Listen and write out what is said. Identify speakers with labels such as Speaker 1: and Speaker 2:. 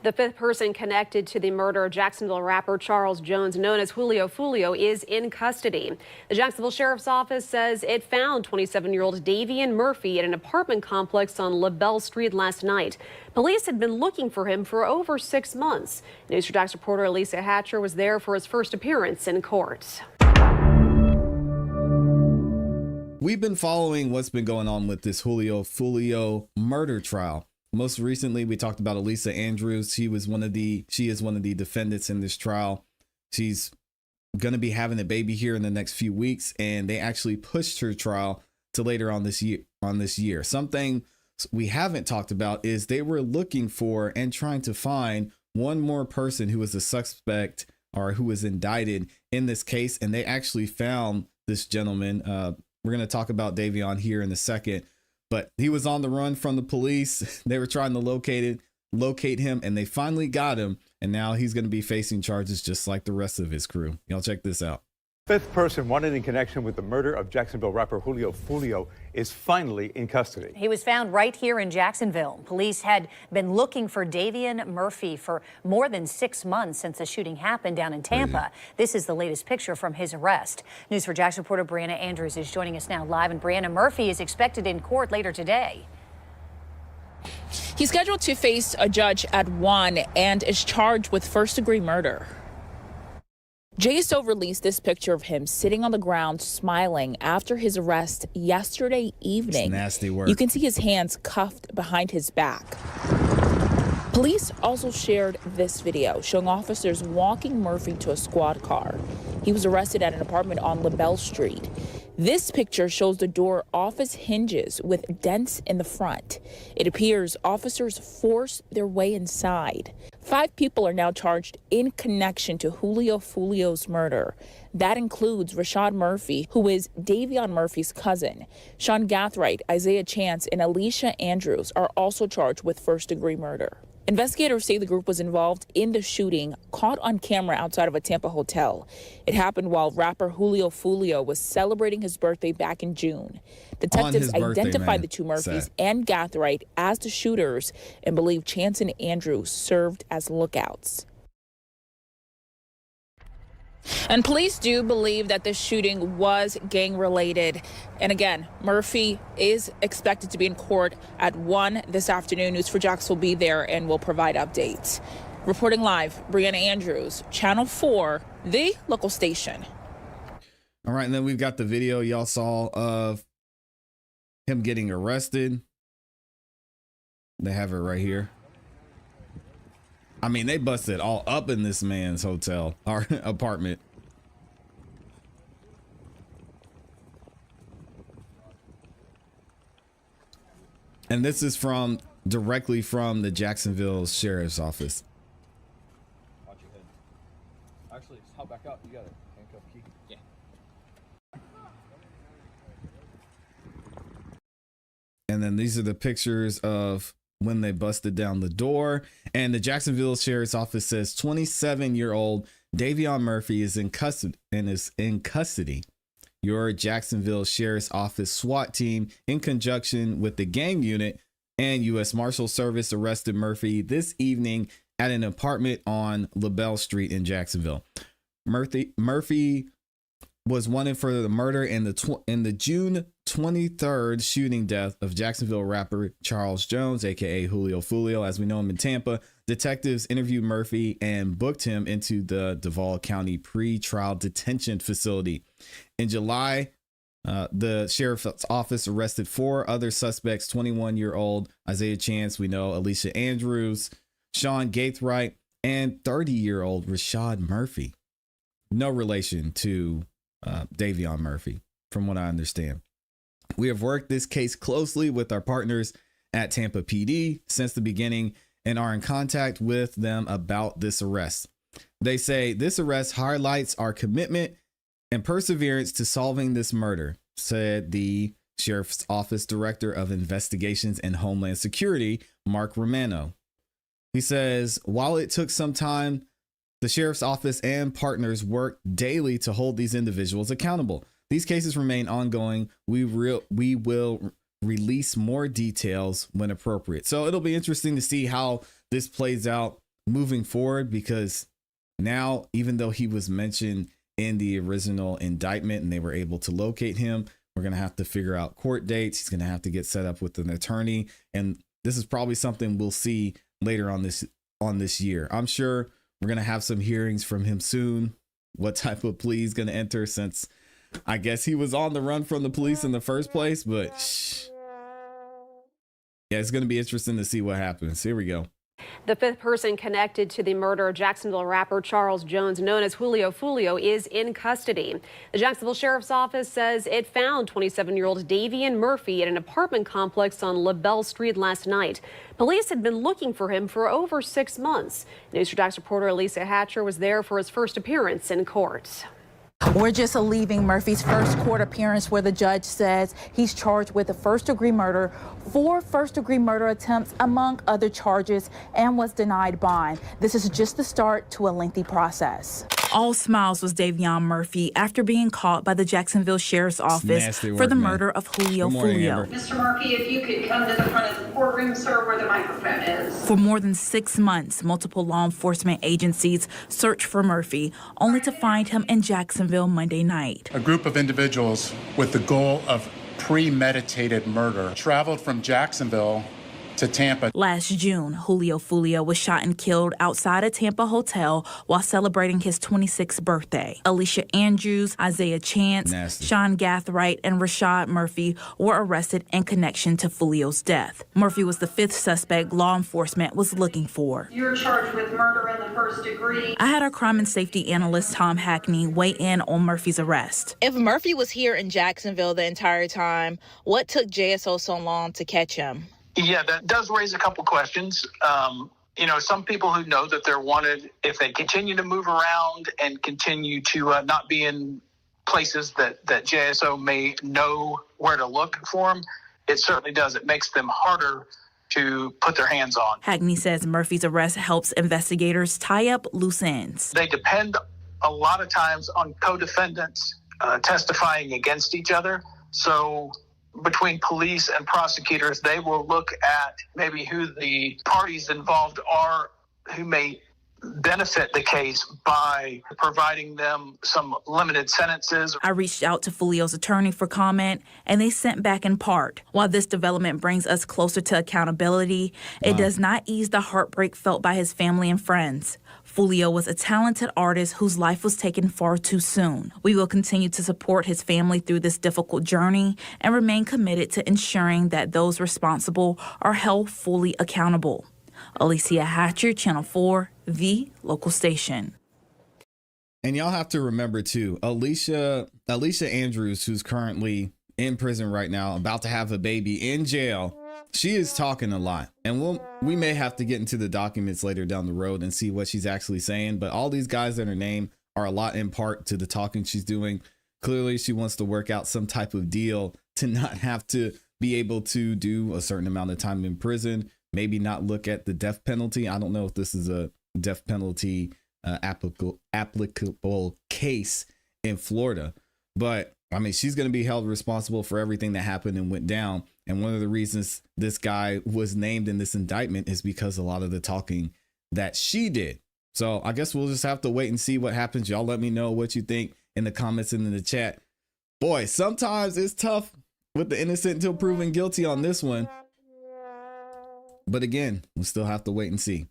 Speaker 1: The fifth person connected to the murder of Jacksonville rapper Charles Jones, known as Julio Foolio, is in custody. The Jacksonville Sheriff's Office says it found 27-year-old Davian Murphy at an apartment complex on LaBelle Street last night. Police had been looking for him for over 6 months. News 4 Jax reporter Elisa Hatcher was there for his first appearance in court.
Speaker 2: We've been following what's been going on with this Julio Foolio murder trial. Most recently, we talked about Elisa Andrews. She is one of the defendants in this trial. She's going to be having a baby here in the next few weeks, and they actually pushed her trial to later on this year. Something we haven't talked about is they were looking for and trying to find one more person who was a suspect or who was indicted in this case, and they actually found this gentleman. We're going to talk about Davion here in a second. But he was on the run from the police. They were trying to locate him, and they finally got him. And now he's going to be facing charges just like the rest of his crew. Y'all check this out.
Speaker 3: Fifth person wanted in connection with the murder of Jacksonville rapper Julio Foolio is finally in custody.
Speaker 4: He was found right here in Jacksonville. Police had been looking for Davian Murphy for more than 6 months since the shooting happened down in Tampa. This is the latest picture from his arrest. News 4 Jax reporter Brianna Andrews is joining us now live, and Brianna, Murphy is expected in court later today.
Speaker 5: He's scheduled to face a judge at 1 and is charged with first-degree murder. JSO released this picture of him sitting on the ground smiling after his arrest yesterday evening.
Speaker 2: It's nasty work.
Speaker 5: You can see his hands cuffed behind his back. Police also shared this video showing officers walking Murphy to a squad car. He was arrested at an apartment on LaBelle Street. This picture shows the door off its hinges with dents in the front. It appears officers forced their way inside. 5 people are now charged in connection to Julio Foolio's murder. That includes Rashad Murphy, who is Davion Murphy's cousin. Sean Gathright, Isaiah Chance, and Alicia Andrews are also charged with first-degree murder. Investigators say the group was involved in the shooting, caught on camera outside of a Tampa hotel. It happened while rapper Julio Foolio was celebrating his birthday back in June. Detectives identified the two Murphys and Gathright as the shooters and believe Chance and Andrews served as lookouts. And police do believe that this shooting was gang-related. And again, Murphy is expected to be in court at 1 this afternoon. News 4 Jax will be there and will provide updates. Reporting live, Brianna Andrews, Channel 4, the local station.
Speaker 2: All right, and then we've got the video y'all saw of him getting arrested. They have it right here. I mean, they busted all up in this man's hotel or apartment. And this is directly from the Jacksonville Sheriff's Office.
Speaker 6: Watch your head. Actually, just hop back up. You got it. Handcuff key. Yeah.
Speaker 2: And then these are the pictures of when they busted down the door. And the Jacksonville Sheriff's Office says 27-year-old Davion Murphy is in custody. Your Jacksonville Sheriff's Office SWAT team, in conjunction with the gang unit and U.S. Marshal Service, arrested Murphy this evening at an apartment on LaBelle Street in Jacksonville. Murphy was wanted for the murder in the June 23rd shooting death of Jacksonville rapper Charles Jones, aka Julio Foolio, as we know him in Tampa. Detectives interviewed Murphy and booked him into the Duval County pre-trial detention facility. In July, the sheriff's office arrested 4 other suspects: 21-year-old Isaiah Chance, we know, Alicia Andrews, Sean Gathright, and 30-year-old Rashad Murphy. No relation to Davion Murphy, from what I understand. We have worked this case closely with our partners at Tampa PD since the beginning and are in contact with them about this arrest. They say this arrest highlights our commitment and perseverance to solving this murder, said the Sheriff's Office Director of Investigations and Homeland Security, Mark Romano. He says, while it took some time, the Sheriff's Office and partners work daily to hold these individuals accountable. These cases remain ongoing. We will release more details when appropriate. So it'll be interesting to see how this plays out moving forward, because now, even though he was mentioned in the original indictment and they were able to locate him, we're going to have to figure out court dates. He's going to have to get set up with an attorney. And this is probably something we'll see later on this year. I'm sure we're going to have some hearings from him soon. What type of plea he's going to enter, since I guess he was on the run from the police in the first place. But yeah, it's going to be interesting to see what happens. Here we go.
Speaker 1: The fifth person connected to the murder of Jacksonville rapper Charles Jones, known as Julio Foolio, is in custody. The Jacksonville Sheriff's Office says it found 27-year-old Davian Murphy at an apartment complex on LaBelle Street last night. Police had been looking for him for over 6 months. News 4 Jax reporter Elisa Hatcher was there for his first appearance in court.
Speaker 7: We're just leaving Murphy's first court appearance, where the judge says he's charged with a first-degree murder, 4 first-degree murder attempts, among other charges, and was denied bond. This is just the start to a lengthy process. All smiles was Davion Murphy after being caught by the Jacksonville Sheriff's Office for the murder of Julio Foolio.
Speaker 8: Mr. Murphy, if you could come to the front of the courtroom, sir, where the microphone is.
Speaker 7: For more than 6 months, multiple law enforcement agencies searched for Murphy, only to find him in Jacksonville Monday night.
Speaker 9: A group of individuals with the goal of premeditated murder traveled from Jacksonville to Tampa.
Speaker 7: Last June, Julio Foolio was shot and killed outside a Tampa hotel while celebrating his 26th birthday. Alicia Andrews, Isaiah Chance, Sean Gathright, and Rashad Murphy were arrested in connection to Foolio's death. Murphy was the 5th suspect law enforcement was looking for.
Speaker 8: You're charged with murder in the first degree.
Speaker 7: I had our crime and safety analyst Tom Hackney weigh in on Murphy's arrest.
Speaker 5: If Murphy was here in Jacksonville the entire time, what took JSO so long to catch him?
Speaker 10: Yeah, that does raise a couple questions. Some people who know that they're wanted, if they continue to move around and continue to not be in places that JSO may know where to look for them, it certainly does. It makes them harder to put their hands on.
Speaker 7: Hackney says Murphy's arrest helps investigators tie up loose ends.
Speaker 10: They depend a lot of times on co-defendants testifying against each other. So between police and prosecutors, they will look at maybe who the parties involved are who may benefit the case by providing them some limited sentences.
Speaker 7: I reached out to Foolio's attorney for comment, and they sent back in part. While this development brings us closer to accountability, it does not ease the heartbreak felt by his family and friends. Foolio was a talented artist whose life was taken far too soon. We will continue to support his family through this difficult journey and remain committed to ensuring that those responsible are held fully accountable. Alicia Hatcher, Channel 4, the local station.
Speaker 2: And y'all have to remember too, Alicia Andrews, who's currently in prison right now, about to have a baby in jail. She is talking a lot, and we may have to get into the documents later down the road and see what she's actually saying. But all these guys that are named are a lot in part to the talking she's doing. Clearly, she wants to work out some type of deal to not have to be able to do a certain amount of time in prison. Maybe not look at the death penalty. I don't know if this is a death penalty applicable case in Florida, but I mean, she's going to be held responsible for everything that happened and went down. And one of the reasons this guy was named in this indictment is because a lot of the talking that she did. So I guess we'll just have to wait and see what happens. Y'all let me know what you think in the comments and in the chat. Boy, sometimes it's tough with the innocent until proven guilty on this one. But again, we'll still have to wait and see.